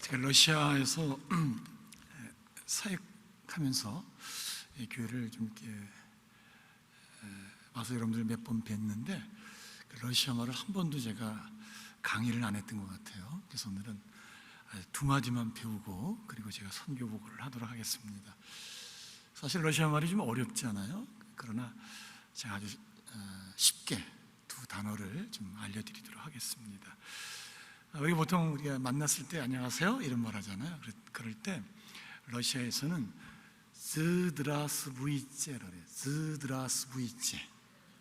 제가 러시아에서 사역하면서 교회를 좀 이렇게 와서 여러분들 몇 번 뵀는데 러시아 말을 한 번도 제가 강의를 안 했던 것 같아요. 그래서 오늘은 두 마디만 배우고 그리고 제가 선교 보고를 하도록 하겠습니다. 사실 러시아 말이 좀 어렵지 않아요? 그러나 제가 아주 쉽게 두 단어를 좀 알려드리도록 하겠습니다. 여기 보통 우리가 만났을 때 안녕하세요 이런 말 하잖아요. 그럴 때 러시아에서는 zdravstvuyte 그래요. zdravstvuyte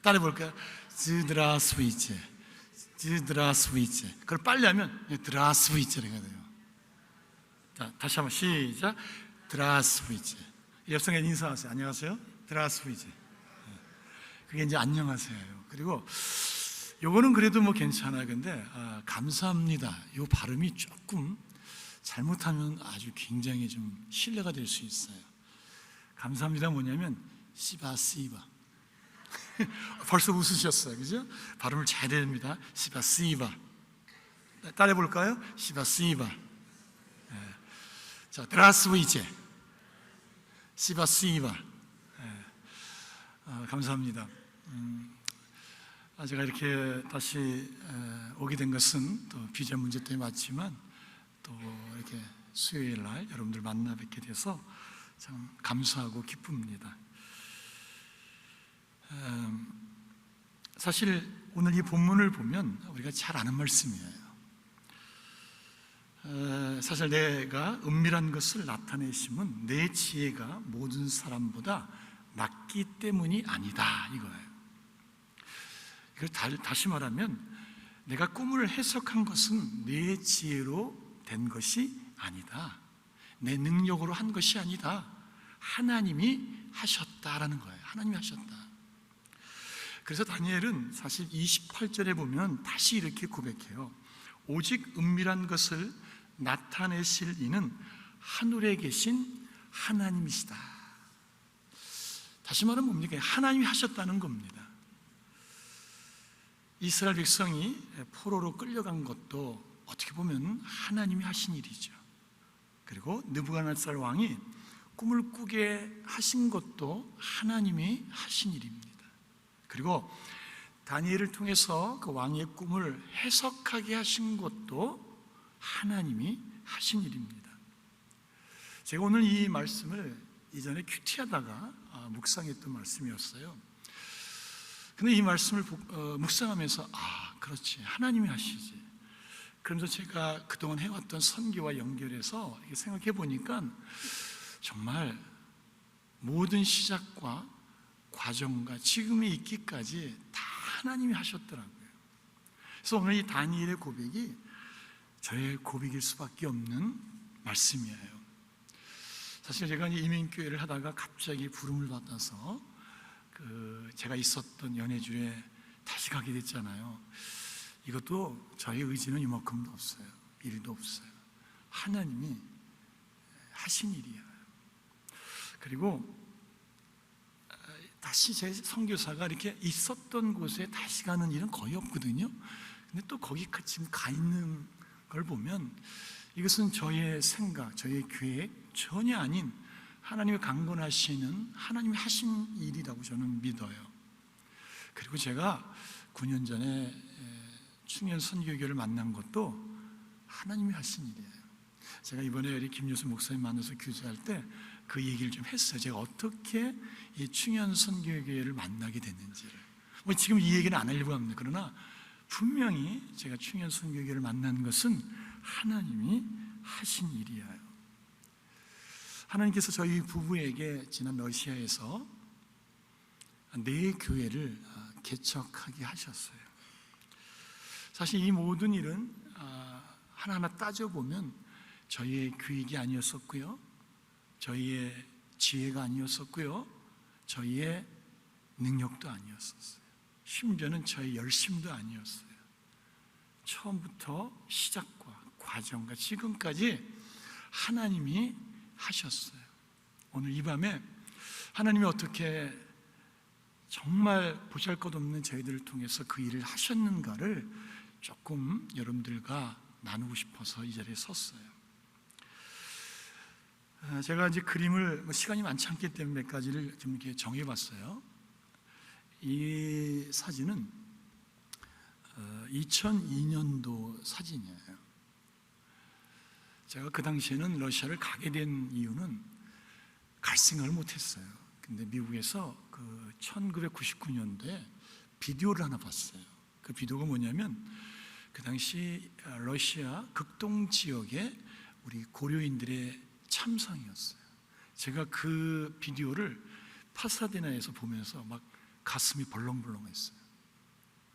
따라해볼까요? zdravstvuyte zdravstvuyte 그걸 빨리 하면 здравствуйте,가 돼요. 자, 다시 한번 시작. здравствуйте. 옆성에 인사하세요. 안녕하세요. здравствуйте. 그게 이제 안녕하세요. 그리고 요거는 그래도 뭐 괜찮아요. 근데 감사합니다. 요 발음이 조금 잘못하면 아주 굉장히 좀 신뢰가 될 수 있어요. 감사합니다 뭐냐면 시바시바. 벌써 웃으셨어요, 그죠? 발음을 잘 해야 됩니다. 시바시바. 따라해 볼까요? 시바시바. 자, 드라스위제. 시바시바. 감사합니다. 제가 이렇게 다시 오게 된 것은 또 비자 문제 때문에 맞지만 또 이렇게 수요일 날 여러분들 만나 뵙게 돼서 참 감사하고 기쁩니다. 사실 오늘 이 본문을 보면 우리가 잘 아는 말씀이에요. 사실 내가 은밀한 것을 나타내심은 내 지혜가 모든 사람보다 낫기 때문이 아니다 이거예요. 이걸 다시 말하면 내가 꿈을 해석한 것은 내 지혜로 된 것이 아니다. 내 능력으로 한 것이 아니다. 하나님이 하셨다라는 거예요. 하나님이 하셨다. 그래서 다니엘은 사실 28절에 보면 다시 이렇게 고백해요. 오직 은밀한 것을 나타내실 이는 하늘에 계신 하나님이시다. 다시 말하면 뭡니까? 하나님이 하셨다는 겁니다. 이스라엘 백성이 포로로 끌려간 것도 어떻게 보면 하나님이 하신 일이죠. 그리고 느부갓네살 왕이 꿈을 꾸게 하신 것도 하나님이 하신 일입니다. 그리고 다니엘을 통해서 그 왕의 꿈을 해석하게 하신 것도 하나님이 하신 일입니다. 제가 오늘 이 말씀을 이전에 큐티하다가 묵상했던 말씀이었어요. 근데 이 말씀을 묵상하면서 그렇지, 하나님이 하시지. 그러면서 제가 그동안 해왔던 선교와 연결해서 생각해 보니까 정말 모든 시작과 과정과 지금에 있기까지 다 하나님이 하셨더라고요. 그래서 오늘 이 다니엘의 고백이 저의 고백일 수밖에 없는 말씀이에요. 사실 제가 이민교회를 하다가 갑자기 부름을 받아서 제가 있었던 연해주에 다시 가게 됐잖아요. 이것도 저의 의지는 이만큼도 없어요. 일도 없어요. 하나님이 하신 일이에요. 그리고 다시 제 선교사가 이렇게 있었던 곳에 다시 가는 일은 거의 없거든요. 근데 또 거기 지금 가 있는 걸 보면 이것은 저의 생각, 저의 계획 전혀 아닌 하나님이 강권하시는 하나님이 하신 일이라고 저는 믿어요. 그리고 제가 9년 전에 충현 선교교를 만난 것도 하나님이 하신 일이에요. 제가 이번에 우리 김유수 목사님 만나서 교제할 때 그 얘기를 좀 했어요. 제가 어떻게 이 충현 선교교회를 만나게 됐는지를. 지금 이 얘기는 안 하려고 합니다. 그러나 분명히 제가 충현 선교교회를 만난 것은 하나님이 하신 일이에요. 하나님께서 저희 부부에게 지난 러시아에서 4교회를 개척하게 하셨어요. 사실 이 모든 일은 하나하나 따져보면 저희의 계획이 아니었었고요, 저희의 지혜가 아니었었고요, 저희의 능력도 아니었었어요. 심지어는 저희 열심도 아니었어요. 처음부터 시작과 과정과 지금까지 하나님이 하셨어요. 오늘 이 밤에 하나님이 어떻게 정말 보잘것없는 저희들을 통해서 그 일을 하셨는가를 조금 여러분들과 나누고 싶어서 이 자리에 섰어요. 제가 이제 그림을 시간이 많지 않기 때문에 몇 가지를 좀 이렇게 정해봤어요. 이 사진은 2002년도 사진이에요. 제가 그 당시에는 러시아를 가게 된 이유는 갈 생각을 못했어요. 근데 미국에서 그 1999년도에 비디오를 하나 봤어요. 그 비디오가 뭐냐면 그 당시 러시아 극동 지역에 우리 고려인들의 참상이었어요. 제가 그 비디오를 파사디나에서 보면서 막 가슴이 벌렁벌렁했어요.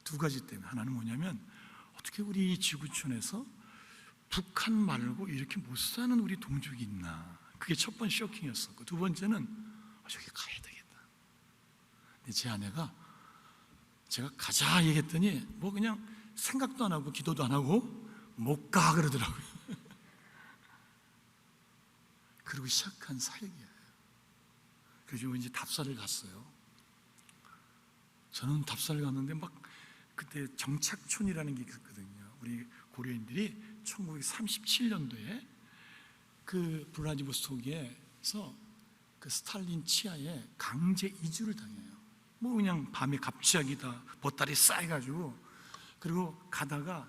두 가지 때문에. 하나는 뭐냐면 어떻게 우리 지구촌에서 북한 말고 이렇게 못 사는 우리 동족이 있나. 그게 첫 번째 쇼킹이었었고, 두 번째는 저기 가야 되겠다. 근데 제 아내가 제가 가자 얘기했더니 뭐 그냥 생각도 안 하고 기도도 안 하고 못 가 그러더라고요. 그리고 시작한 사역이에요. 그래서 이제 답사를 갔어요. 저는 답사를 갔는데 막 그때 정착촌이라는 게 있었거든요. 우리 고려인들이 1937년도에 그 블라디보스토크에서 그 스탈린 치하에 강제 이주를 당해요. 뭐 그냥 밤에 갑자기 다 보따리 쌓여가지고, 그리고 가다가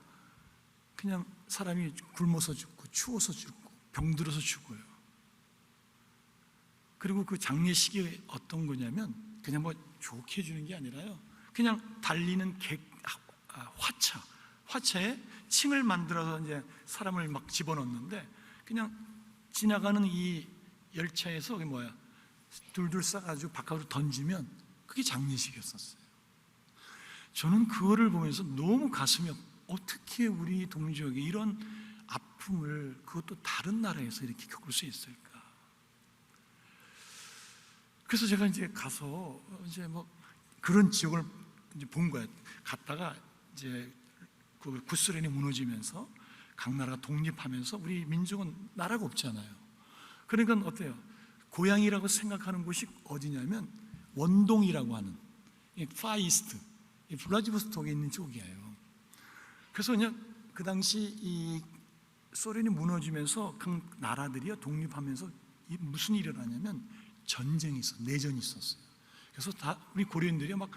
그냥 사람이 굶어서 죽고 추워서 죽고 병들어서 죽어요. 그리고 그 장례식이 어떤 거냐면 그냥 뭐 좋게 해주는 게 아니라요, 그냥 달리는 화차에 층을 만들어서 이제 사람을 막 집어넣는데, 그냥 지나가는 이 열차에서 그게 뭐야, 둘둘 싸가지고 바깥으로 던지면 그게 장례식이었었어요. 저는 그거를 보면서 너무 가슴이 어떻게 우리 동족이 이런 아픔을 그것도 다른 나라에서 이렇게 겪을 수 있을까? 그래서 제가 이제 가서 이제 뭐 그런 지역을 이제 본 거예요. 갔다가 이제 그 구소련이 무너지면서 각 나라가 독립하면서 우리 민족은 나라가 없잖아요. 그러니까 어때요? 고향이라고 생각하는 곳이 어디냐면 원동이라고 하는 파이스트, 블라디보스톡에 있는 쪽이에요. 그래서 그냥 그 당시 이 소련이 무너지면서 각 나라들이 독립하면서 무슨 일이 일어나냐면 전쟁이 있어, 내전이 있었어요. 그래서 다 우리 고려인들이 막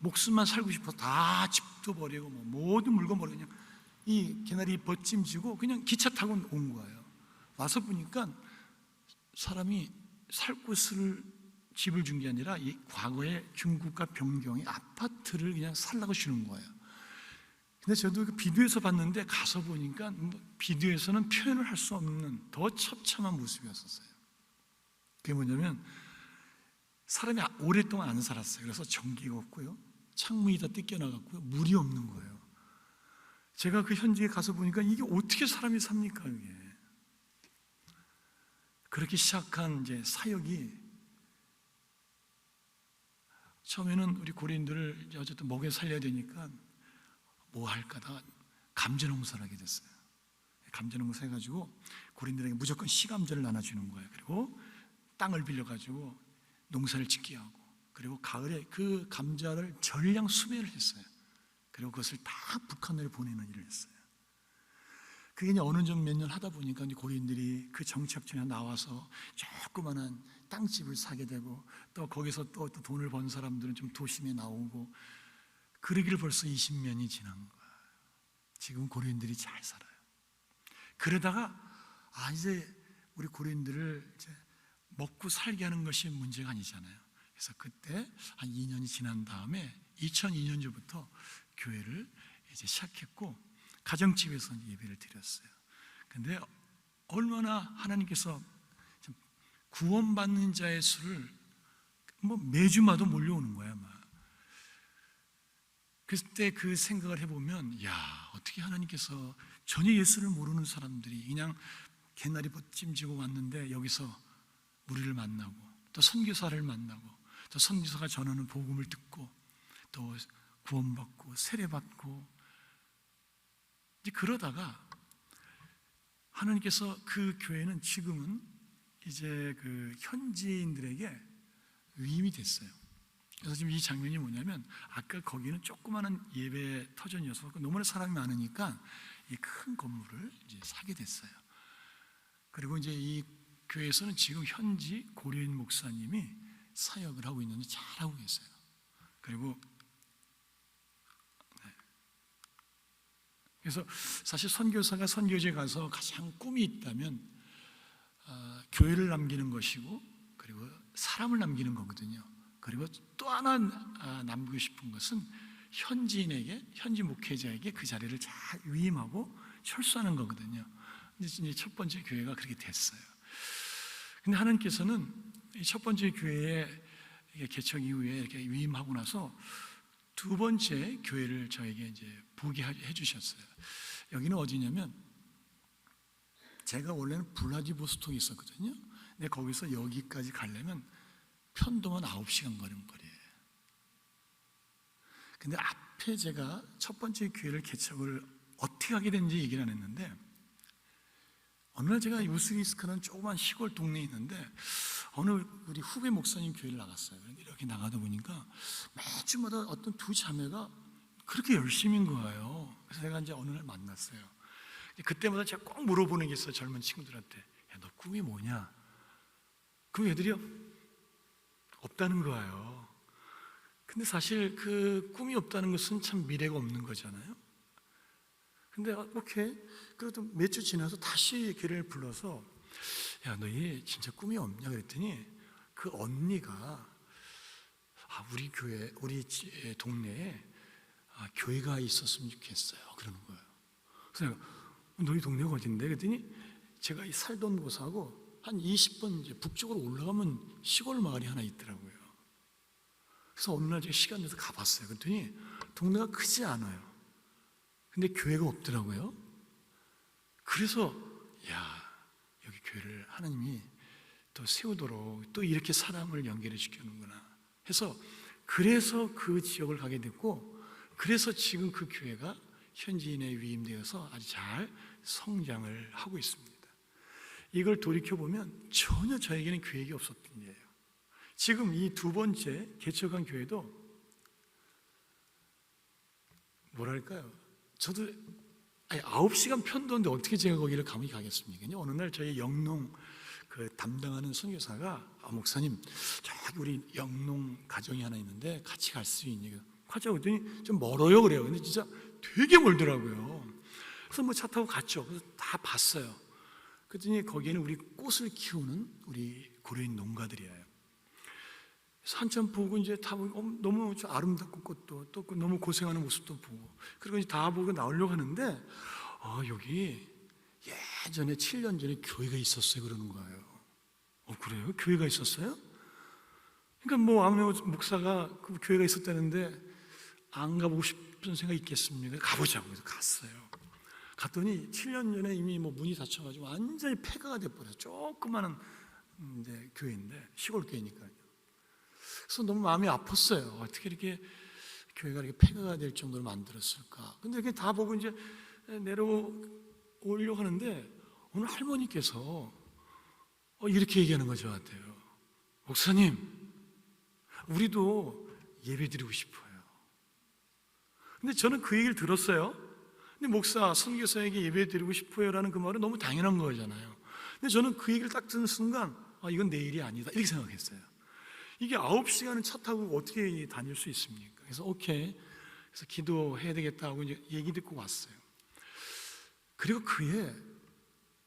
목숨만 살고 싶어서 다 집도 버리고 뭐 모든 물건 버리고 그냥 이 개나리 벗짐지고 그냥 기차 타고 온 거예요. 와서 보니까 사람이 살 곳을 집을 준 게 아니라 이 과거에 중국과 변경의 아파트를 그냥 살라고 주는 거예요. 근데 저도 그 비디오에서 봤는데 가서 보니까 비디오에서는 표현을 할 수 없는 더 처참한 모습이었어요. 그게 뭐냐면 사람이 오랫동안 안 살았어요. 그래서 전기가 없고요, 창문이 다 뜯겨나갔고요, 물이 없는 거예요. 제가 그 현지에 가서 보니까 이게 어떻게 사람이 삽니까? 이게 그렇게 시작한 이제 사역이 처음에는 우리 고려인들을 어쨌든 먹여 살려야 되니까 뭐 할까다가 감자농사를 하게 됐어요. 감자농사 해가지고 고려인들에게 무조건 시감자를 나눠주는 거예요. 그리고 땅을 빌려가지고 농사를 짓게 하고, 그리고 가을에 그 감자를 전량 수매를 했어요. 그리고 그것을 다 북한으로 보내는 일을 했어요. 그게 이제 어느 정도 몇 년 하다 보니까 이제 고려인들이 그 정착촌에 나와서 조그만한 땅집을 사게 되고, 또 거기서 또 돈을 번 사람들은 좀 도심에 나오고, 그러기를 벌써 20년이 지난 거예요. 지금 고려인들이 잘 살아요. 그러다가 이제 우리 고려인들을 이제 먹고 살게 하는 것이 문제가 아니잖아요. 그래서 그때 한 2년이 지난 다음에 2002년부터 교회를 이제 시작했고 가정집에서 예배를 드렸어요. 근데 얼마나 하나님께서 구원받는 자의 수를 뭐 매주마다 몰려오는 거야, 막. 그때 그 생각을 해보면, 야, 어떻게 하나님께서 전혀 예수를 모르는 사람들이 그냥 개나리 벗짐지고 왔는데 여기서 우리를 만나고, 또 선교사를 만나고, 또 선교사가 전하는 복음을 듣고, 또 구원받고 세례받고, 이제 그러다가 하나님께서 그 교회는 지금은 이제 그 현지인들에게 위임이 됐어요. 그래서 지금 이 장면이 뭐냐면, 아까 거기는 조그마한 예배 터전이어서 너무나 사람이 많으니까 이 큰 건물을 이제 사게 됐어요. 그리고 이제 이 교회에서는 지금 현지 고려인 목사님이 사역을 하고 있는데 잘하고 계세요. 그리고 그래서 사실 선교사가 선교지에 가서 가장 꿈이 있다면 교회를 남기는 것이고, 그리고 사람을 남기는 거거든요. 그리고 또 하나 남기고 싶은 것은 현지인에게, 현지 목회자에게 그 자리를 잘 위임하고 철수하는 거거든요. 이제 첫 번째 교회가 그렇게 됐어요. 근데 하나님께서는 이 첫 번째 교회에 개척 이후에 이렇게 위임하고 나서 두 번째 교회를 저에게 이제 보게 해주셨어요. 여기는 어디냐면, 제가 원래는 블라디보스톡에 있었거든요. 근데 거기서 여기까지 가려면 편도만 9시간 걸리는 거리예요. 근데 앞에 제가 첫 번째 교회를 개척을 어떻게 하게 된지 얘기를 안 했는데, 어느 날 제가 우스기스크는 조그만 시골 동네에 있는데 어느 우리 후배 목사님 교회를 나갔어요. 그런데 이렇게 나가다 보니까 매주마다 어떤 두 자매가 그렇게 열심인 거예요. 그래서 제가 이제 어느 날 만났어요. 그때마다 제가 꼭 물어보는 게 있어요. 젊은 친구들한테. 야, 너 꿈이 뭐냐? 그럼 애들이 없다는 거예요. 근데 사실 그 꿈이 없다는 것은 참 미래가 없는 거잖아요. 근데 오케이, 그래도 몇 주 지나서 다시 걔를 불러서, 야, 너희 진짜 꿈이 없냐? 그랬더니 그 언니가 우리 교회, 우리 동네에 교회가 있었으면 좋겠어요, 그러는 거예요. 그래서 내가 너희 동네가 어딘데? 그랬더니 제가 살던 곳하고 한 20번 이제 북쪽으로 올라가면 시골 마을이 하나 있더라고요. 그래서 어느 날 제가 시간 내서 가봤어요. 그랬더니 동네가 크지 않아요. 근데 교회가 없더라고요. 그래서 여기 교회를 하나님이 또 세우도록 또 이렇게 사람을 연결해 주시는구나 해서, 그래서 그 지역을 가게 됐고, 그래서 지금 그 교회가 현지인에 위임되어서 아주 잘 성장을 하고 있습니다. 이걸 돌이켜보면 전혀 저에게는 계획이 없었던 일이에요. 지금 이 두 번째 개척한 교회도 뭐랄까요, 저도 9시간 편도인데 어떻게 제가 거기를 감히 가겠습니까? 어느 날 저희 영농 그 담당하는 선교사가 목사님, 저기 우리 영농 가정이 하나 있는데 같이 갈 수 있니? 가자고 했더니 좀 멀어요 그래요. 근데 진짜 되게 멀더라고요. 그래서 뭐 차 타고 갔죠. 그래서 다 봤어요. 그랬더니 거기에는 우리 꽃을 키우는 우리 고려인 농가들이에요. 그래서 한참 보고 이제 다 보고 너무 아름답고 꽃도 또 너무 고생하는 모습도 보고, 그리고 이제 다 보고 나오려고 하는데 여기 예전에 7년 전에 교회가 있었어요 그러는 거예요. 그래요? 교회가 있었어요? 그러니까 뭐 아무 목사가 그 교회가 있었다는데 안 가보고 싶은 생각이 있겠습니까? 가보자고 해서 갔어요. 갔더니 7년 전에 이미 뭐 문이 닫혀가지고 완전히 폐가가 돼버려서 조그마한 이제 교회인데, 시골 교회니까요. 그래서 너무 마음이 아팠어요. 어떻게 이렇게 교회가 이렇게 폐가가 될 정도로 만들었을까? 근데 이렇게 다 보고 이제 내려오려고 하는데 어느 할머니께서 이렇게 얘기하는 거죠, 저한테요. 목사님, 우리도 예배 드리고 싶어요. 근데 저는 그 얘기를 들었어요. 근데 목사, 선교사에게 예배 드리고 싶어요라는 그 말은 너무 당연한 거잖아요. 근데 저는 그 얘기를 딱 듣는 순간 이건 내 일이 아니다 이렇게 생각했어요. 이게 9시간을 차 타고 어떻게 다닐 수 있습니까? 그래서 오케이, 그래서 기도해야 되겠다 하고 이제 얘기 듣고 왔어요. 그리고 그해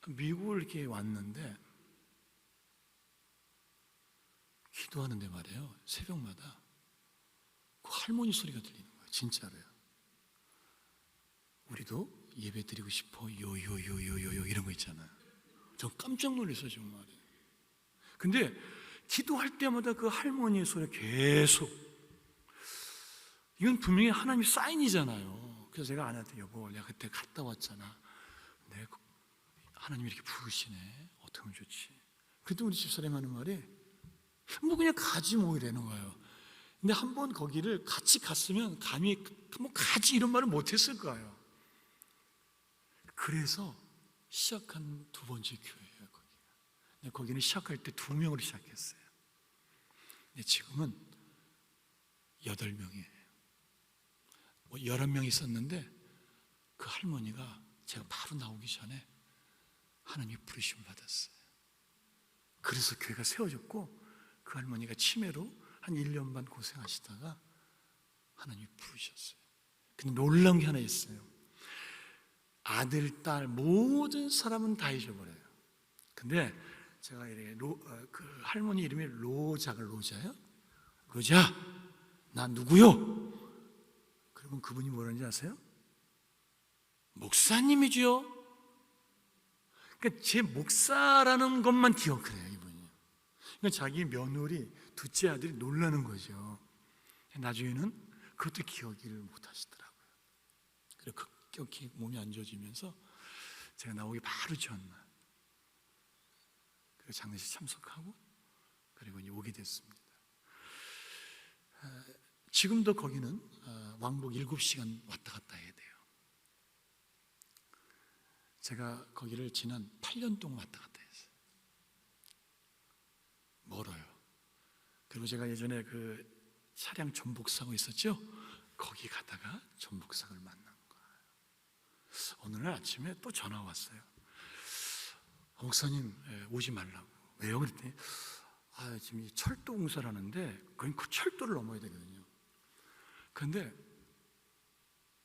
미국을 이렇게 왔는데 기도하는데 말이에요, 새벽마다 그 할머니 소리가 들리는 거예요. 진짜로요. 우리도 예배 드리고 싶어 요요요요요 이런 거 있잖아요. 저 깜짝 놀랐어요 정말. 근데 기도할 때마다 그 할머니의 소리가 계속, 이건 분명히 하나님의 사인이잖아요. 그래서 제가 아내한테, 여보 내가 그때 갔다 왔잖아, 내가 하나님이 이렇게 부르시네, 어떻게 하면 좋지? 그때 우리 집사람이 하는 말이 뭐 그냥 가지 뭐 이러는 거예요. 근데 한번 거기를 같이 갔으면 감히 뭐 가지 이런 말을 못했을 거예요. 그래서 시작한 두 번째 교회예요 거기가. 근데 거기는 시작할 때 2명으로 시작했어요. 근데 지금은 8명이에요. 뭐 11명 있었는데 그 할머니가 제가 바로 나오기 전에 하나님이 부르심을 받았어요. 그래서 교회가 세워졌고 그 할머니가 치매로 한 1년 반 고생하시다가 하나님이 부르셨어요. 근데 놀라운 게 하나 있어요. 아들, 딸 모든 사람은 다 잊어버려요. 근데 제가 이렇게 그 할머니 이름이 로자예요. 로자, 나 누구요? 그러면 그분이 뭐라는지 아세요? 목사님이지요. 그러니까 제 목사라는 것만 기억을 해요, 이분이. 그러니까 자기 며느리, 둘째 아들이 놀라는 거죠. 나중에는 그것도 기억을 못 하시더라고요. 그리고 급격히 몸이 안 좋아지면서 제가 나오기 바로 전날 그 장례식 참석하고 그리고 이제 오게 됐습니다. 지금도 거기는 왕복 7시간 왔다 갔다 해야 돼요. 제가 거기를 지난 8년 동안 왔다 갔다 했어요. 멀어요. 그리고 제가 예전에 그 차량 전복사고 있었죠? 거기 가다가 전복사를 만난 거예요. 어느 날 아침에 또 전화 왔어요. 목사님 오지 말라고. 왜요? 그랬더니 지금 이 철도 공사를 하는데 거긴 그 철도를 넘어야 되거든요. 그런데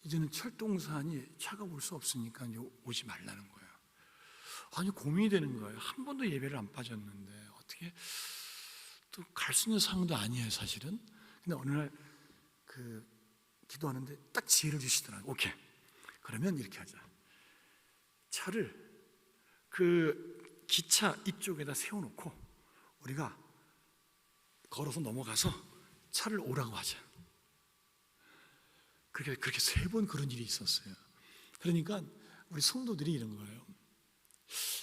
이제는 철도 공사하니 차가 올 수 없으니까 이제 오지 말라는 거예요. 아니 고민이 되는 거예요. 한 번도 예배를 안 빠졌는데 어떻게 또 갈 수 있는 상황도 아니에요, 사실은. 근데 어느 날 그 기도하는데 딱 지혜를 주시더라고요. 오케이. 그러면 이렇게 하자. 차를 그 기차 이쪽에다 세워놓고 우리가 걸어서 넘어가서 차를 오라고 하자. 그렇게 3번 그런 일이 있었어요. 그러니까 우리 성도들이 이런 거예요.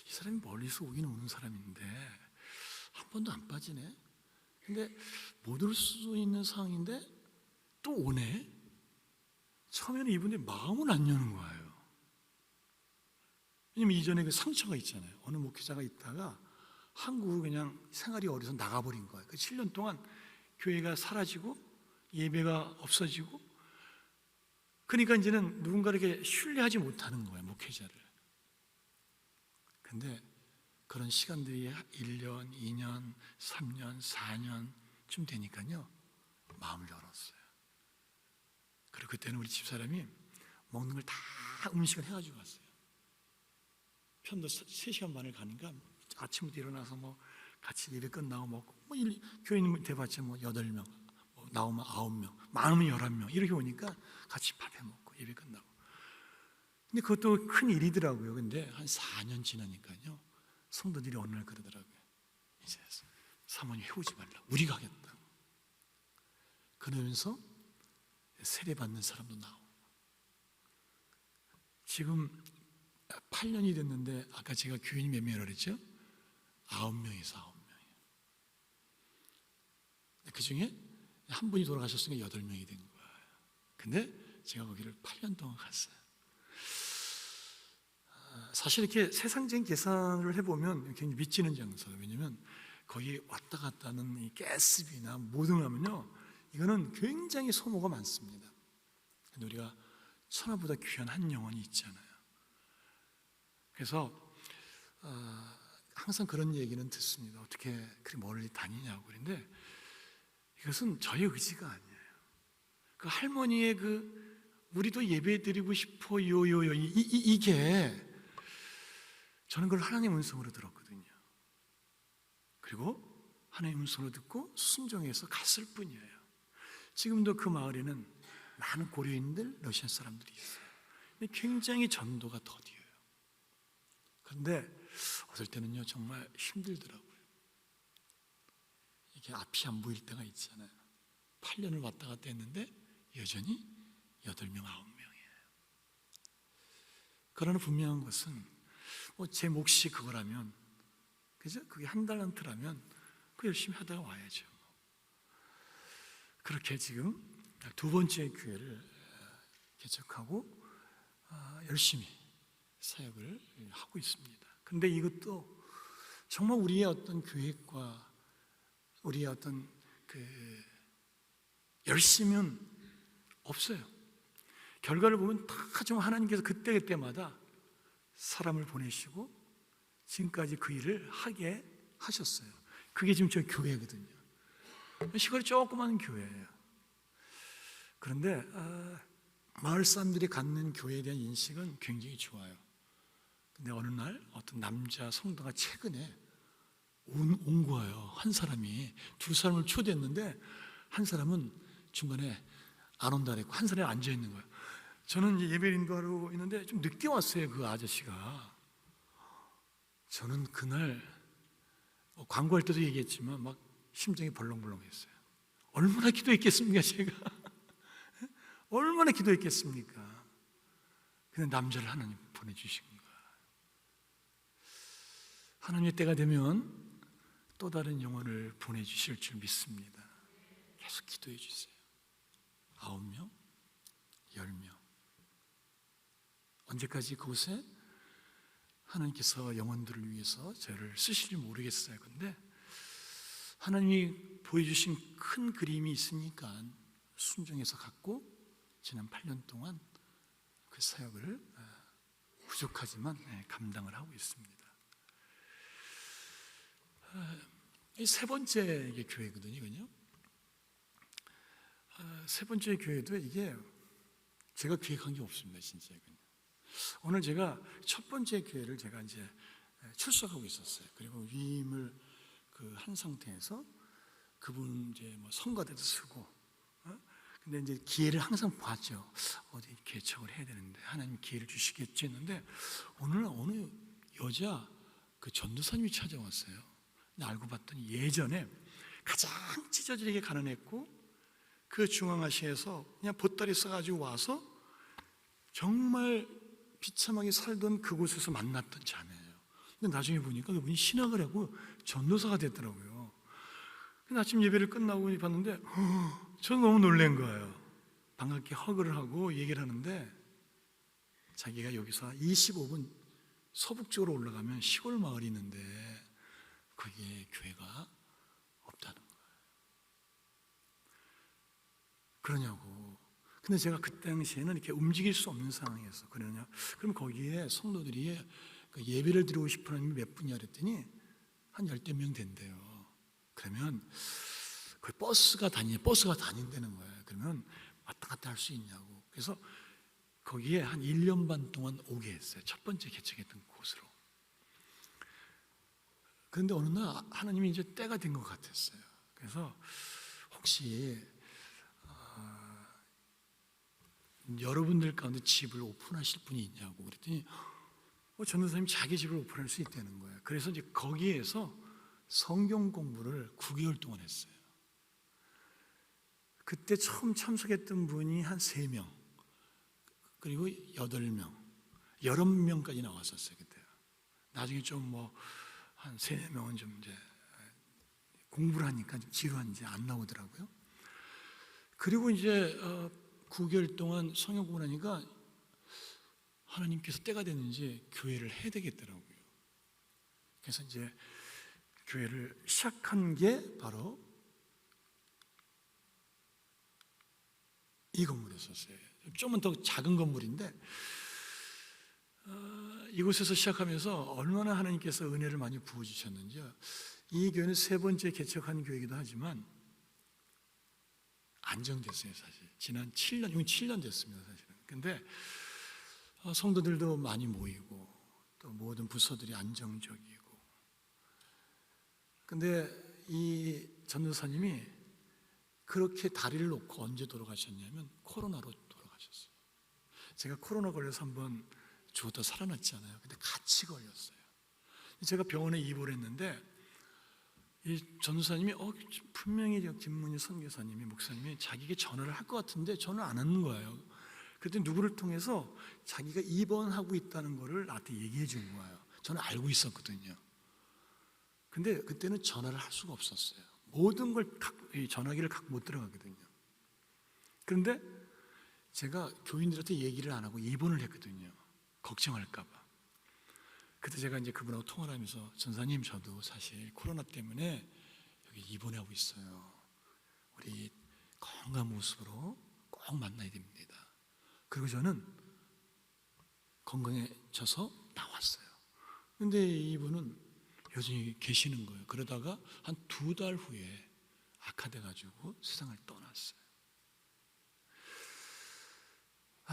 이 사람이 멀리서 오긴 오는 사람인데 한 번도 안 빠지네. 근데 못 올 수 있는 상황인데 또 오네. 처음에는 이분이 마음을 안 여는 거예요. 왜냐면 이전에 그 상처가 있잖아요. 어느 목회자가 있다가 한국으로 그냥 생활이 어려서 나가버린 거예요. 그 7년 동안 교회가 사라지고 예배가 없어지고 그러니까 이제는 누군가에게 신뢰하지 못하는 거예요, 목회자를. 근데 그런 시간들이 1년, 2년, 3년, 4년쯤 되니까요 마음을 열었어요. 그리고 그때는 우리 집사람이 먹는 걸 다 음식을 해가지고 왔어요. 편도 3시간 반을 가니까 아침부터 일어나서 뭐 같이 예배 끝나고 먹고 뭐 교회 있는 대봤자 뭐 8명, 뭐 나오면 9명, 많으면 11명 이렇게 오니까 같이 밥 해 먹고 예배 끝나고. 근데 그것도 큰 일이더라고요. 근데 한 4년 지나니까요 성도들이 어느 날 그러더라고요. 이제 사모님 해오지 말라. 우리가 하겠다고. 그러면서 세례 받는 사람도 나오고. 지금 8년이 됐는데 아까 제가 교인이 몇 명이라고 그랬죠? 9명에서 9명이에요. 그 중에 한 분이 돌아가셨으니까 8명이 된 거예요. 근데 제가 거기를 8년 동안 갔어요. 사실 이렇게 세상적인 계산을 해보면 굉장히 미치는 장소예요. 왜냐하면 거기 왔다 갔다 하는 이 가스비나 모든 걸 하면요 이거는 굉장히 소모가 많습니다. 근데 우리가 천하보다 귀한 한 영혼이 있잖아요. 그래서 항상 그런 얘기는 듣습니다. 어떻게 그렇게 멀리 다니냐고. 그런데 이것은 저의 의지가 아니에요. 그 할머니의 우리도 예배 드리고 싶어요 이게 저는 그걸 하나님의 음성으로 들었거든요. 그리고 하나님의 음성으로 듣고 순종해서 갔을 뿐이에요. 지금도 그 마을에는 많은 고려인들, 러시아 사람들이 있어요. 근데 굉장히 전도가 더디어요. 그런데 어떨 때는요 정말 힘들더라고요. 이게 앞이 안 보일 때가 있잖아요. 8년을 왔다 갔다 했는데 여전히 8명, 9명이에요. 그러나 분명한 것은 제 몫이 그거라면, 그죠? 그게 한 달란트라면 그 열심히 하다가 와야죠. 그렇게 지금 2번째 교회를 개척하고 열심히 사역을 하고 있습니다. 근데 이것도 정말 우리의 어떤 계획과 우리의 어떤 열심은 없어요. 결과를 보면 다 좀 하나님께서 그때그때마다 사람을 보내시고 지금까지 그 일을 하게 하셨어요. 그게 지금 저희 교회거든요. 시골이 조그만 교회예요. 그런데 마을 사람들이 갖는 교회에 대한 인식은 굉장히 좋아요. 근데 어느 날 어떤 남자 성도가 최근에 온 거예요. 한 사람이 두 사람을 초대했는데 한 사람은 중간에 안 온다 그랬고 한 사람이 앉아 있는 거예요. 저는 예배 인도하러 있는데 좀 늦게 왔어요. 그 아저씨가. 저는 그날 광고할 때도 얘기했지만 막 심장이 벌렁벌렁했어요. 얼마나 기도했겠습니까 제가. 얼마나 기도했겠습니까. 근데 남자를 하나님 보내주신 거예요. 하나님의 때가 되면 또 다른 영혼을 보내주실 줄 믿습니다. 계속 기도해 주세요. 9명, 10명. 언제까지 그곳에 하나님께서 영혼들을 위해서 저를 쓰실지 모르겠어요. 근데 하나님이 보여주신 큰 그림이 있으니까 순종해서 갖고 지난 8년 동안 그 사역을 부족하지만 감당을 하고 있습니다. 이 세 번째 교회거든요, 이건요. 세 번째 교회도 이게 제가 기획한 게 없습니다, 진짜 이건. 오늘 제가 첫 번째 교회를 제가 이제 출석하고 있었어요. 그리고 위임을 한 상태에서 그분 이제 뭐 성가대도 쓰고, 근데 이제 기회를 항상 봤죠. 어디 개척을 해야 되는데 하나님 기회를 주시겠지 했는데 오늘 어느 여자 그 전도사님이 찾아왔어요. 알고 봤더니 예전에 가장 찢어지게 가난했고 그 중앙아시아에서 그냥 보따리 싸가지고 와서 정말 비참하게 살던 그곳에서 만났던 자매예요. 근데 나중에 보니까 그분이 신학을 하고 전도사가 됐더라고요. 근데 아침 예배를 끝나고 봤는데 저는 너무 놀란 거예요. 반갑게 허그를 하고 얘기를 하는데 자기가 여기서 25분 서북쪽으로 올라가면 시골 마을이 있는데 거기에 교회가 없다는 거예요. 그러냐고. 근데 제가 그 당시에는 이렇게 움직일 수 없는 상황이었어. 그러냐? 그럼 거기에 성도들이 예배를 드리고 싶은 사람이 몇 분이야 그랬더니 한 10대 명 된대요. 그러면 그 버스가 다닌다는 거예요. 그러면 왔다 갔다 할 수 있냐고. 그래서 거기에 한 1년 반 동안 오게 했어요. 첫 번째 개척했던 곳으로. 그런데 어느 날 하나님이 이제 때가 된 것 같았어요. 그래서 혹시 여러분들 가운데 집을 오픈하실 분이 있냐고 그랬더니 전도사님 자기 집을 오픈할 수 있다는 거예요. 그래서 이제 거기에서 성경 공부를 9개월 동안 했어요. 그때 처음 참석했던 분이 한 3명, 그리고 8명, 11명까지 나왔었어요. 그때. 나중에 좀 뭐 한 3-4명은 좀 이제 공부를 하니까 좀 지루한지 안 나오더라고요. 그리고 이제 9개월 동안 성경 공부를 하니까 하나님께서 때가 됐는지 교회를 해야 되겠더라고요. 그래서 이제 교회를 시작한 게 바로 이 건물이었어요. 좀은 더 작은 건물인데 이곳에서 시작하면서 얼마나 하나님께서 은혜를 많이 부어주셨는지요. 이 교회는 세 번째 개척한 교회이기도 하지만 안정됐어요. 사실 지난 7년, 이건 7년 됐습니다. 사실은. 근데 성도들도 많이 모이고 또 모든 부서들이 안정적이고. 근데 이 전도사님이 그렇게 다리를 놓고 언제 돌아가셨냐면 코로나로 돌아가셨어요. 제가 코로나 걸려서 한번 죽었다 살아났잖아요. 근데 같이 걸렸어요. 제가 병원에 입원을 했는데 이 전도사님이 분명히 김문희 선교사님이 목사님이 자기에게 전화를 할 것 같은데 전화를 안 하는 거예요. 그랬더니 누구를 통해서 자기가 입원하고 있다는 거를 나한테 얘기해 준 거예요. 저는 알고 있었거든요. 근데 그때는 전화를 할 수가 없었어요. 모든 걸 전화기를 갖고 못 들어가거든요. 그런데 제가 교인들한테 얘기를 안 하고 입원을 했거든요. 걱정할까 봐. 그때 제가 이제 그분하고 통화를 하면서 전사님 저도 사실 코로나 때문에 여기 입원하고 있어요. 우리 건강한 모습으로 꼭 만나야 됩니다. 그리고 저는 건강해져서 나왔어요. 근데 이분은 여전히 계시는 거예요. 그러다가 한 2달 후에 악화돼가지고 세상을 떠났어요.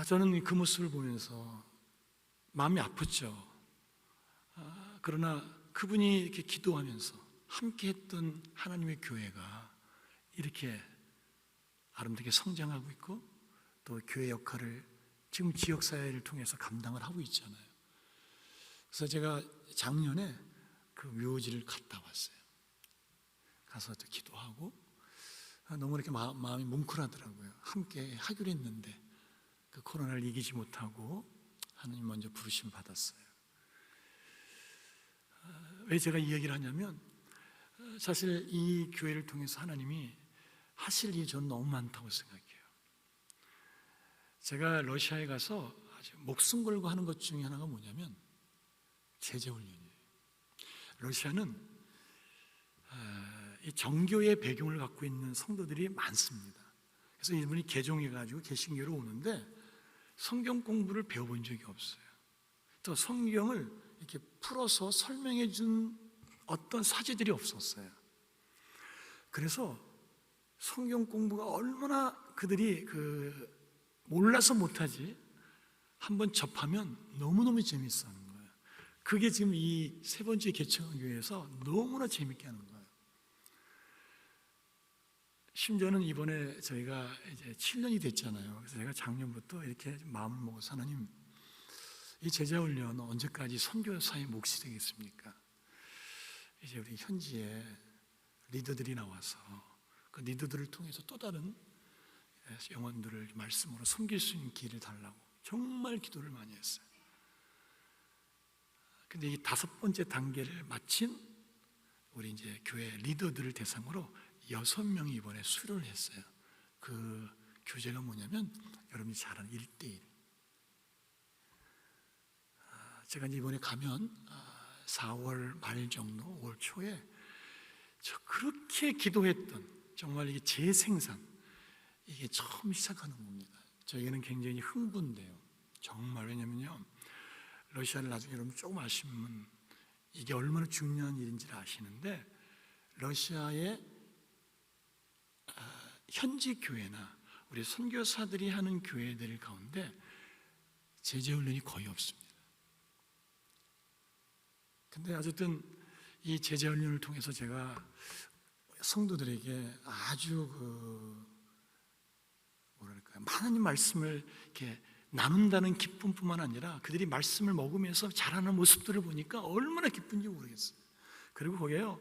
저는 그 모습을 보면서 마음이 아팠죠. 그러나 그분이 이렇게 기도하면서 함께했던 하나님의 교회가 이렇게 아름답게 성장하고 있고 또 교회 역할을 지금 지역사회를 통해서 감당을 하고 있잖아요. 그래서 제가 작년에 그 묘지를 갔다 왔어요. 가서 또 기도하고 너무 이렇게 마음이 뭉클하더라고요. 함께 하기로 했는데 그 코로나를 이기지 못하고 하나님 먼저 부르심 받았어요. 왜 제가 이 얘기를 하냐면 사실 이 교회를 통해서 하나님이 하실 일이 저는 너무 많다고 생각해요. 제가 러시아에 가서 아주 목숨 걸고 하는 것 중에 하나가 뭐냐면 제자훈련이에요. 러시아는 이 정교의 배경을 갖고 있는 성도들이 많습니다. 그래서 이분이 개종해가지고 개신교로 오는데 성경 공부를 배워본 적이 없어요. 또 성경을 이렇게 풀어서 설명해 준 어떤 사제들이 없었어요. 그래서 성경 공부가 얼마나 그들이 몰라서 못하지 한번 접하면 너무너무 재밌어 하는 거예요. 그게 지금 이 3번째 개척교회에서 너무나 재밌게 하는 거예요. 심지어는 이번에 저희가 이제 7년이 됐잖아요. 그래서 제가 작년부터 이렇게 마음을 먹어서 하나님, 이 제자훈련 언제까지 선교사의 몫이 되겠습니까? 이제 우리 현지에 리더들이 나와서 그 리더들을 통해서 또 다른 영혼들을 말씀으로 섬길 수 있는 기회를 달라고 정말 기도를 많이 했어요. 근데 이 5번째 단계를 마친 우리 이제 교회 리더들을 대상으로 6명이 이번에 수료를 했어요. 그 교재가 뭐냐면 여러분이 잘 아는 1:1. 제가 이번에 가면 4월 말 정도, 5월 초에 저 그렇게 기도했던 정말 이게 재생산, 이게 처음 시작하는 겁니다. 저에게는 굉장히 흥분돼요. 정말. 왜냐면요, 러시아를 나중에 여러분 조금 아시면 이게 얼마나 중요한 일인지를 아시는데, 러시아의 현지 교회나 우리 선교사들이 하는 교회들 가운데 제자훈련이 거의 없습니다. 근데 어쨌든 이 제자훈련을 통해서 제가 성도들에게 아주 하나님 말씀을 이렇게 나눈다는 기쁨뿐만 아니라 그들이 말씀을 먹으면서 자라는 모습들을 보니까 얼마나 기쁜지 모르겠어요. 그리고 거기에요,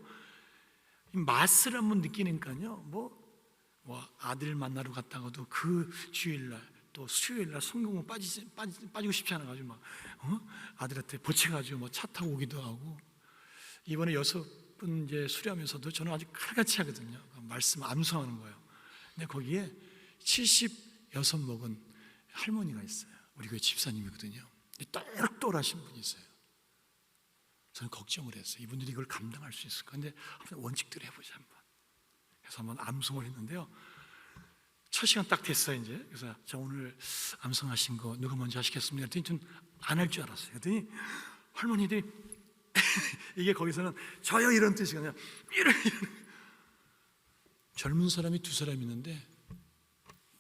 맛을 한번 느끼니까요, 뭐 아들 만나러 갔다가도 그 주일날 또 수요일날 성경은 빠지고 싶지 않아가지고 막 아들한테 보채가지고 뭐 차 타고 오기도 하고, 이번에 6분 이제 수료하면서도 저는 아주 칼같이 하거든요. 말씀 암송하는 거예요. 근데 거기에 76 먹은 할머니가 있어요. 우리 교회 집사님이거든요. 똘똘하신 분이 있어요. 저는 걱정을 했어요. 이분들이 이걸 감당할 수 있을까? 근데 한번 원칙대로 해보자 한번. 그래서 한번 암송을 했는데요. 첫 시간 딱 됐어요 이제. 그래서 자, 오늘 암송하신 거 누가 먼저 하시겠습니까? 그랬더니 전 안 할 줄 알았어요. 그랬더니 할머니들이 이게 거기서는 저요 이런 뜻이 아니라 이런 젊은 사람이 2사람 있는데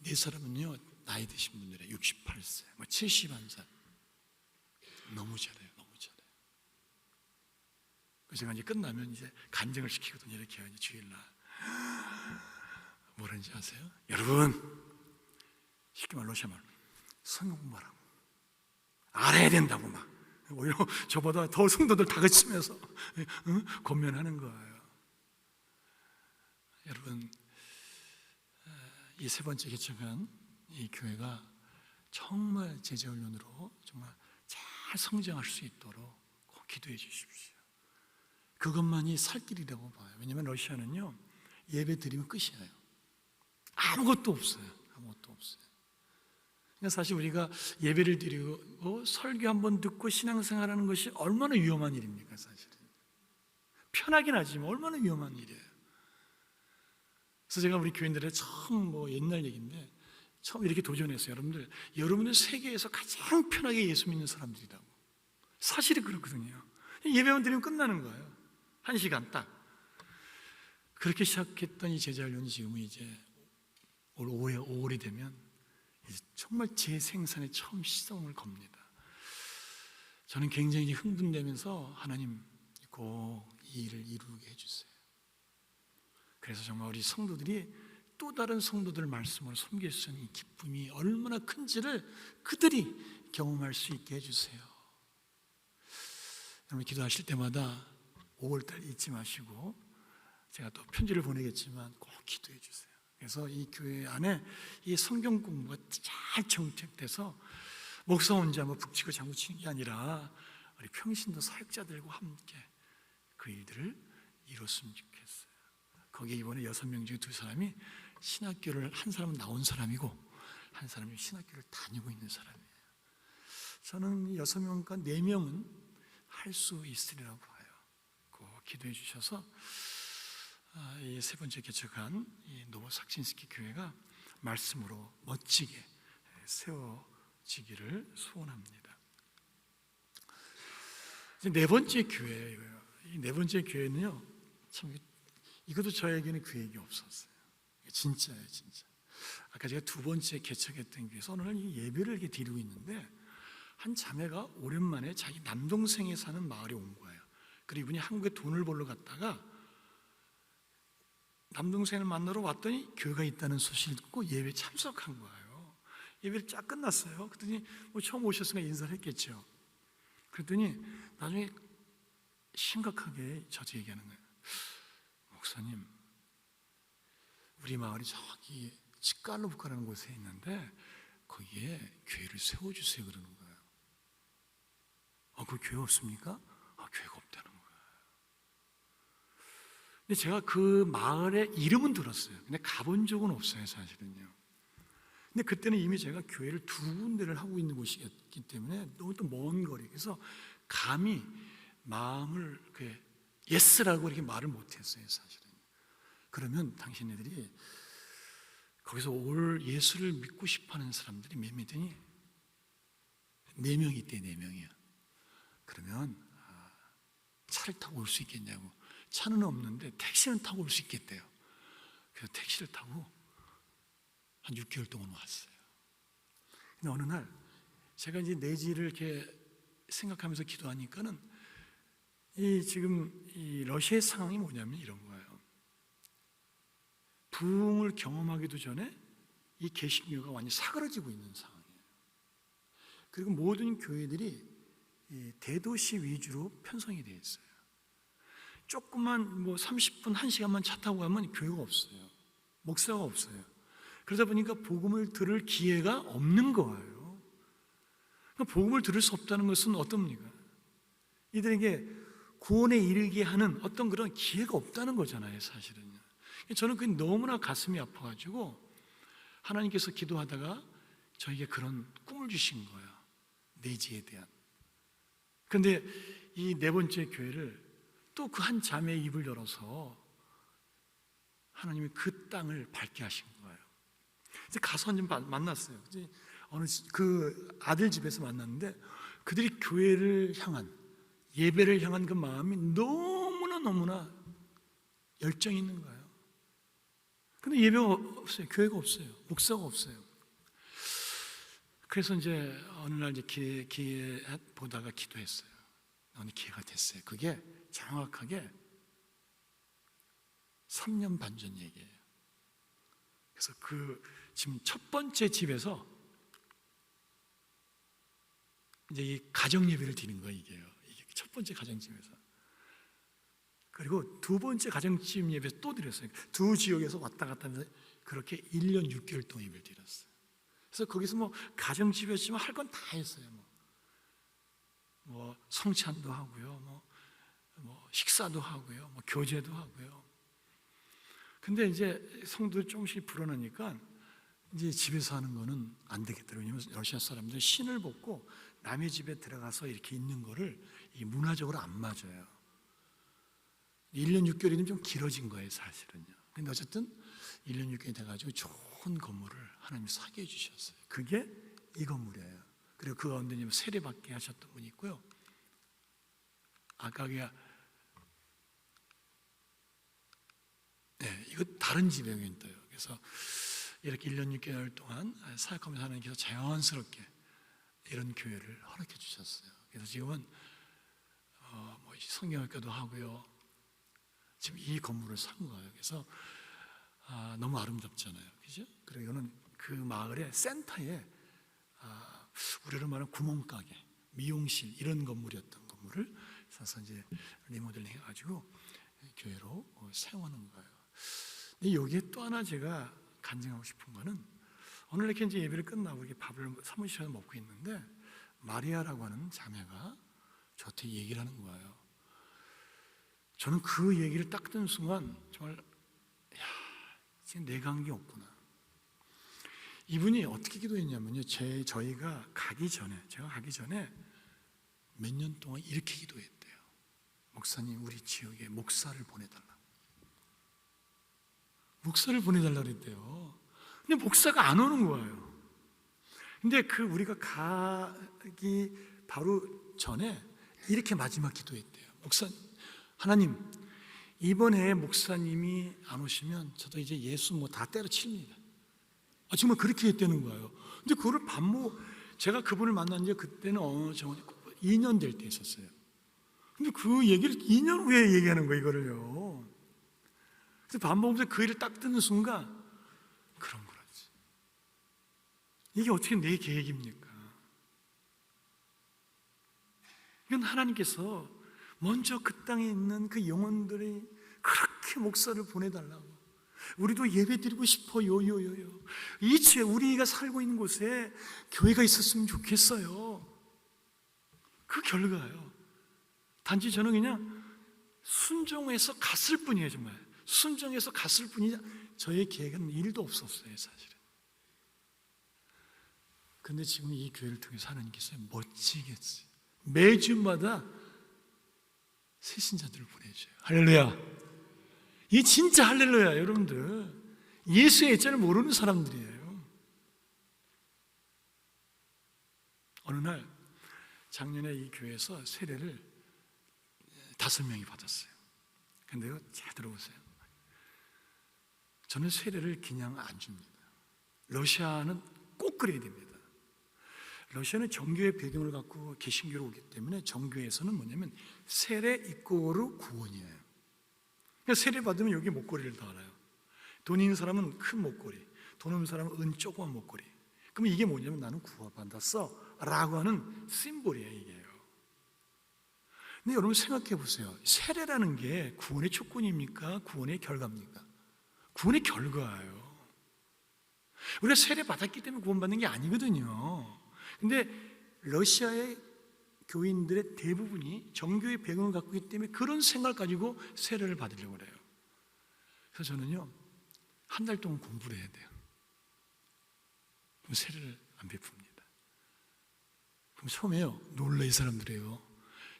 4사람은요 나이 드신 분들이에요. 68세, 뭐 71살. 너무 잘해요. 너무 잘해요. 그래서 제가 이제 끝나면 이제 간증을 시키거든요. 이렇게 이제 주일날. 뭐라는지 아세요? 여러분, 쉽게 말로 러시아 말 성경 공부하라고, 알아야 된다고 막 오히려 저보다 더 성도들 다그치면서 권면하는 거예요. 여러분, 이 3번째 개척한 이 교회가 정말 제자훈련으로 정말 잘 성장할 수 있도록 꼭 기도해 주십시오. 그것만이 살 길이라고 봐요. 왜냐하면 러시아는요, 예배 드리면 끝이에요. 아무것도 없어요. 아무것도 없어요. 그러니까 사실 우리가 예배를 드리고 설교 한번 듣고 신앙생활하는 것이 얼마나 위험한 일입니까? 사실은 편하긴 하지만 얼마나 위험한 일이에요. 그래서 제가 우리 교인들의 처음 옛날 얘기인데 처음 이렇게 도전했어요. 여러분들 세계에서 가장 편하게 예수 믿는 사람들이라고. 사실이 그렇거든요. 예배만 드리면 끝나는 거예요. 1시간 딱. 그렇게 시작했던 이 제자훈련이 지금은 이제 올 5월이 되면 이제 정말 제 생산에 처음 시작을 겁니다. 저는 굉장히 흥분되면서 하나님 꼭 이 일을 이루게 해주세요. 그래서 정말 우리 성도들이 또 다른 성도들 말씀으로 섬길 수 있는 이 기쁨이 얼마나 큰지를 그들이 경험할 수 있게 해주세요. 여러분 기도하실 때마다 5월달 잊지 마시고 제가 또 편지를 보내겠지만 꼭 기도해 주세요. 그래서 이 교회 안에 이 성경 공부가 잘 정착돼서 목사 혼자 뭐 북치고 장구치는 게 아니라 우리 평신도 사역자들과 함께 그 일들을 이뤘으면 좋겠어요. 거기에 이번에 6명 중에 2사람이 신학교를, 한 사람은 나온 사람이고 한 사람이 신학교를 다니고 있는 사람이에요. 저는 6명과 4명은 할 수 있으리라고 봐요. 꼭 기도해 주셔서 이 3번째 개척한 이 노보삭신스키 교회가 말씀으로 멋지게 세워지기를 소원합니다. 이제 4번째 교회예요. 이 4번째 교회는요, 참 이것도 저에게는 계획이 없었어요. 진짜예요, 진짜. 아까 제가 2번째 개척했던 교회에서 오늘 이 예배를 이렇게 드리고 있는데 한 자매가 오랜만에 자기 남동생이 사는 마을에 온 거예요. 그리고 이분이 한국에 돈을 벌러 갔다가 남동생을 만나러 왔더니 교회가 있다는 소식을 듣고 예배에 참석한 거예요. 예배를 쫙 끝났어요. 그랬더니 뭐 처음 오셨으니까 인사를 했겠죠. 그랬더니 나중에 심각하게 저한테 얘기하는 거예요. 목사님, 우리 마을이 저기 치깔로브카라는 곳에 있는데 거기에 교회를 세워주세요 그러는 거예요. 그 교회 없습니까? 교회가 없다는 거예요. 근데 제가 그 마을의 이름은 들었어요. 근데 가본 적은 없어요, 사실은요. 근데 그때는 이미 제가 교회를 2군데를 하고 있는 곳이었기 때문에 너무 또 먼 거리. 그래서 감히 마음을 예스라고 이렇게 말을 못했어요, 사실은. 그러면 당신네들이 거기서 올 예수를 믿고 싶어하는 사람들이 몇 명이더니 4명이 있대, 4명이야. 그러면 차를 타고 올 수 있겠냐고. 차는 없는데 택시는 타고 올 수 있겠대요. 그래서 택시를 타고 한 6개월 동안 왔어요. 근데 어느 날 제가 이제 내지를 이렇게 생각하면서 기도하니까는 지금 이 러시아의 상황이 뭐냐면 이런 거예요. 부흥을 경험하기도 전에 이 개신교가 완전히 사그러지고 있는 상황이에요. 그리고 모든 교회들이 대도시 위주로 편성이 되어 있어요. 조금만 뭐 30분, 1시간만 차 타고 가면 교회가 없어요. 목사가 없어요. 그러다 보니까 복음을 들을 기회가 없는 거예요. 그러니까 복음을 들을 수 없다는 것은 어떻습니까? 이들에게 구원에 이르게 하는 어떤 그런 기회가 없다는 거잖아요, 사실은요. 저는 그게 너무나 가슴이 아파가지고 하나님께서 기도하다가 저에게 그런 꿈을 주신 거예요. 내지에 대한. 그런데 이 4번째 교회를 또 그 한 자매의 입을 열어서 하나님이 그 땅을 밝게 하신 거예요. 이제 가서 좀 만났어요. 이제 어느 그 아들 집에서 만났는데 그들이 교회를 향한, 예배를 향한 그 마음이 너무나 열정이 있는 거예요. 근데 예배가 없어요. 교회가 없어요. 목사가 없어요. 그래서 이제 어느 날 이제 기회 보다가 기도했어요. 어느 기회가 됐어요. 그게 정확하게 3년 반 전 얘기예요. 그래서 지금 첫 번째 집에서 이제 이 가정 예배를 드리는 거예요, 이게 첫 번째 가정집에서. 그리고 2번째 가정집 예배에서 또 드렸어요. 2 지역에서 왔다 갔다 하면서 그렇게 1년 6개월 동안 예배를 드렸어요. 그래서 거기서 뭐 가정집이었지만 할 건 다 했어요. 뭐 성찬도 하고요, 뭐 식사도 하고요, 뭐 교제도 하고요. 근데 이제 성도들 조금씩 불어나니까 이제 집에서 하는 거는 안 되겠더라고요. 왜냐면 러시아 사람들은 신을 벗고 남의 집에 들어가서 이렇게 있는 거를 이 문화적으로 안 맞아요. 1년 6개월이면 좀 길어진 거예요, 사실은요. 근데 어쨌든 1년 6개월이 돼가지고 좋은 건물을 하나님이 사게 해주셨어요. 그게 이 건물이에요. 그리고 그 가운데 세례받게 하셨던 분이 있고요. 아까 네, 이거 다른 집에 여기 떠요. 그래서 이렇게 1년 6개월 동안 사역하면서 하나님께서 자연스럽게 이런 교회를 허락해 주셨어요. 그래서 지금은 뭐 성경학교도 하고요. 지금 이 건물을 산 거예요. 그래서 너무 아름답잖아요, 그죠? 그리고 이거는 그 마을의 센터에 우리로 말하는 구멍가게, 미용실 이런 건물이었던 건물을 사서 이제 리모델링 해가지고 교회로 사용하는 거예요. 근데 여기에 또 하나 제가 간증하고 싶은 거는 오늘 이렇게 이제 예배를 끝나고 이렇게 밥을 사무실에서 먹고 있는데 마리아라고 하는 자매가 저한테 얘기를 하는 거예요. 저는 그 얘기를 딱 듣는 순간 정말 지금 내가 한 게 없구나. 이분이 어떻게 기도했냐면요, 저희가 제가 가기 전에 몇 년 동안 이렇게 기도했대요. 목사님, 우리 지역에 목사를 보내달라. 목사를 보내달라 그랬대요. 근데 목사가 안 오는 거예요. 근데 우리가 가기 바로 전에 이렇게 마지막 기도했대요. 하나님, 이번에 목사님이 안 오시면 저도 이제 예수 뭐 다 때려칩니다. 정말 그렇게 했다는 거예요. 근데 그거를 제가 그분을 만난 지 그때는 2년 될 때 있었어요. 근데 그 얘기를 2년 후에 얘기하는 거예요, 이거를요. 그래서 밥 먹으면서 그 일을 딱 듣는 순간 그런 거라지. 이게 어떻게 내 계획입니까? 이건 하나님께서 먼저 그 땅에 있는 그 영혼들이 그렇게 목사를 보내달라고. 우리도 예배 드리고 싶어요. 이 지에 우리가 살고 있는 곳에 교회가 있었으면 좋겠어요. 그 결과예요. 단지 저는 그냥 순종해서 갔을 뿐이에요. 정말 순종해서 갔을 뿐이지 저의 계획은 1도 없었어요, 사실은. 근데 지금 이 교회를 통해서 하나님께서 멋지겠어요. 매주마다 새 신자들을 보내줘요. 할렐루야. 이 진짜 할렐루야, 여러분들. 예수의 애자를 모르는 사람들이에요. 어느 날 작년에 이 교회에서 세례를 5명이 받았어요. 근데요, 잘 들어보세요. 저는 세례를 그냥 안 줍니다. 러시아는 꼭 그래야 됩니다. 러시아는 정교의 배경을 갖고 개신교로 오기 때문에 정교에서는 뭐냐면 세례 이꼬르 구원이에요. 그러니까 세례 받으면 여기 목걸이를 달아요. 돈 있는 사람은 큰 목걸이, 돈 없는 사람은 은 조그만 목걸이. 그러면 이게 뭐냐면 나는 구원받았어 라고 하는 심볼이에요, 이게요. 근데 여러분 생각해 보세요. 세례라는 게 구원의 조건입니까? 구원의 결과입니까? 구원의 결과예요. 우리가 세례 받았기 때문에 구원받는 게 아니거든요. 근데 러시아의 교인들의 대부분이 정교의 배경을 갖고 있기 때문에 그런 생각을 가지고 세례를 받으려고 그래요. 그래서 저는요, 한 달 동안 공부를 해야 돼요. 그럼 세례를 안 베풉니다. 그럼 처음에요, 놀라 이 사람들이에요.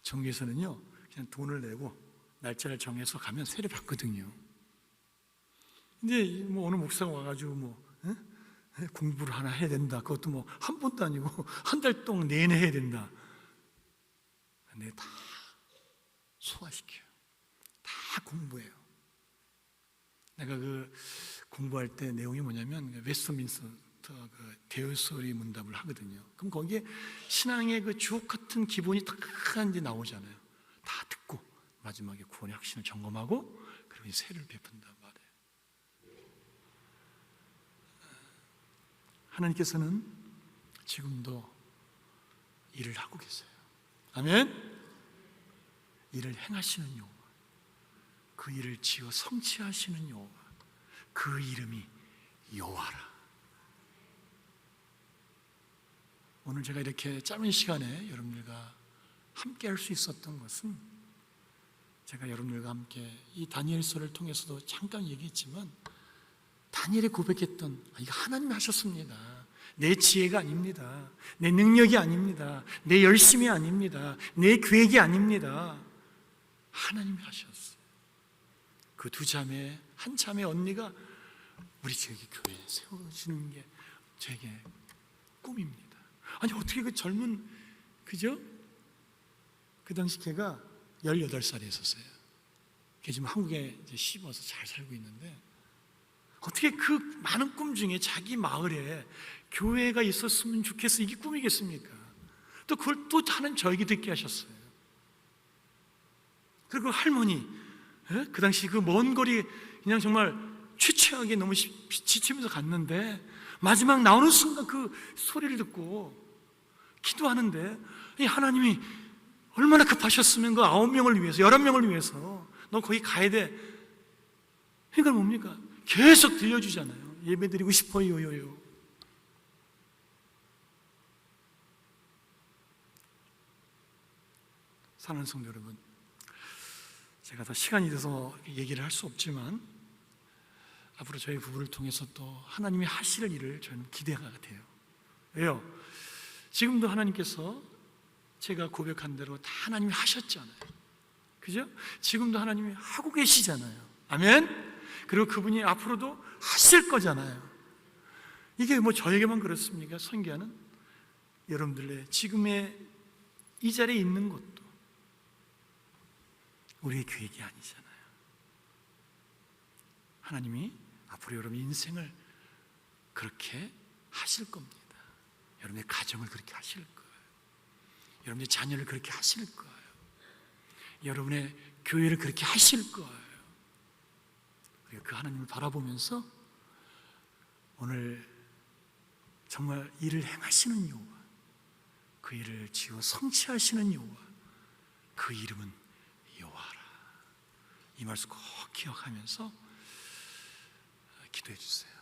정교에서는요, 그냥 돈을 내고 날짜를 정해서 가면 세례 받거든요. 근데 뭐 어느 목사가 와가지고 공부를 하나 해야 된다. 그것도 뭐 한 번도 아니고 한 달 동안 내내 해야 된다. 근데 다 소화시켜요. 다 공부해요. 내가 공부할 때 내용이 뭐냐면 웨스트민스터 대여소리 문답을 하거든요. 그럼 거기에 신앙의 주옥 같은 기본이 딱 이제 나오잖아요. 다 듣고 마지막에 구원의 확신을 점검하고 그리고 이제 세례를 베푼단 말이에요. 하나님께서는 지금도 일을 하고 계세요. 아멘. 일을 행하시는 여호와, 그 일을 지어 성취하시는 여호와, 그 이름이 여호와라. 오늘 제가 이렇게 짧은 시간에 여러분들과 함께 할 수 있었던 것은 제가 여러분들과 함께 이 다니엘서를 통해서도 잠깐 얘기했지만 다니엘이 고백했던 이거 하나님이 하셨습니다. 내 지혜가 아닙니다. 내 능력이 아닙니다. 내 열심이 아닙니다. 내 계획이 아닙니다. 하나님이 하셨어요. 그 두 자매, 한 자매 언니가 우리 지역의 교회에 세워지는 게 제게 꿈입니다. 아니 어떻게 그 젊은, 그죠? 그 당시 걔가 18살이었어요. 지금 한국에 이제 시집 와서 잘 살고 있는데 어떻게 그 많은 꿈 중에 자기 마을에 교회가 있었으면 좋겠어 이게 꿈이겠습니까? 또 그걸 또 하는 저에게 듣게 하셨어요. 그리고 할머니, 그 당시 그 먼 거리 그냥 정말 취취하게 너무 지치면서 갔는데 마지막 나오는 순간 그 소리를 듣고 기도하는데 이 하나님이 얼마나 급하셨으면 그 9명을 위해서 11명을 위해서 너 거기 가야 돼. 그러니까 뭡니까? 계속 들려주잖아요. 예배드리고 싶어요요. 사랑하는 성도 여러분, 제가 더 시간이 돼서 얘기를 할 수 없지만 앞으로 저희 부부를 통해서 또 하나님이 하실 일을 저는 기대가 돼요. 왜요? 지금도 하나님께서 제가 고백한 대로 다 하나님이 하셨잖아요. 그죠? 지금도 하나님이 하고 계시잖아요. 아멘? 그리고 그분이 앞으로도 하실 거잖아요. 이게 뭐 저에게만 그렇습니까? 선교하는 여러분들의 지금의 이 자리에 있는 것도 우리의 계획이 아니잖아요. 하나님이 앞으로 여러분 인생을 그렇게 하실 겁니다. 여러분의 가정을 그렇게 하실 거예요. 여러분의 자녀를 그렇게 하실 거예요. 여러분의 교회를 그렇게 하실 거예요. 우리가 그 하나님을 바라보면서 오늘 정말 일을 행하시는 여호와, 그 일을 지어 성취하시는 여호와, 그 이름은 여호와라. 이 말씀 꼭 기억하면서 기도해 주세요.